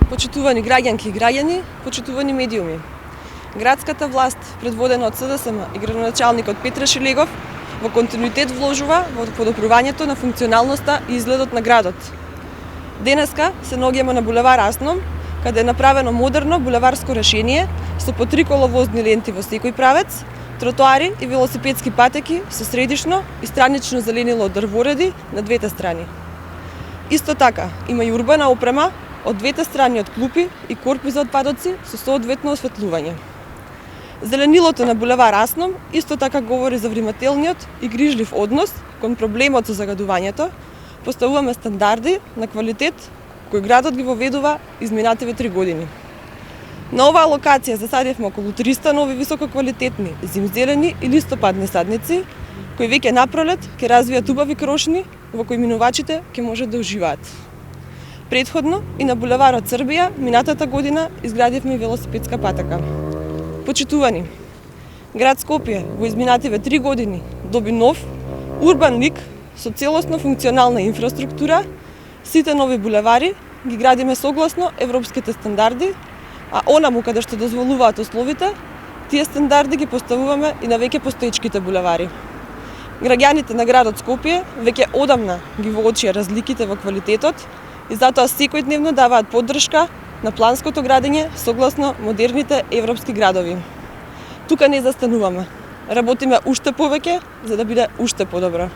Почитувани граѓанки и граѓани, почитувани медиуми. Градската власт, предводена од СДСМ и градоначалникот Петре Шилегов, во континуитет вложува во подобрувањето на функционалноста и изгледот на градот. Денеска се наоѓаме на булевар Асном, каде е направено модерно булеварско решение со по 3 коловозни ленти во секој правец, тротоари и велосипедски патеки со средишно и странично зеленило од дрвореди на двете страни. Исто така, има и урбана опрема од двете страни од клупи и корпи за отпадоци со соодветно осветлување. Зеленилото на булевар Асном исто така говори за внимателниот и грижлив однос кон проблемот со загадувањето. Поставуваме стандарди на квалитет кој градот ги воведува изминативе 3 години. На оваа локација засадивме околу 300 нови висококвалитетни зимзелени и листопадни садници, кои веќе напролет ќе развијат убави крошни во кои минувачите ќе можат да уживаат. Претходно и на булеварот Србија минатата година изградивме и велосипедска патека. Почитувани, град Скопје во изминативе 3 години доби нов урбан лик со целосно функционална инфраструктура. Сите нови булевари ги градиме согласно европските стандарди, а онаму каде што дозволуваат условите, тие стандарди ги поставуваме и на веќе постоечките булевари. Граѓаните на градот Скопје веќе одамна ги воочија разликите во квалитетот и затоа секојдневно даваат поддршка на планското градење согласно модерните европски градови. Тука не застануваме. Работиме уште повеќе за да биде уште подобро.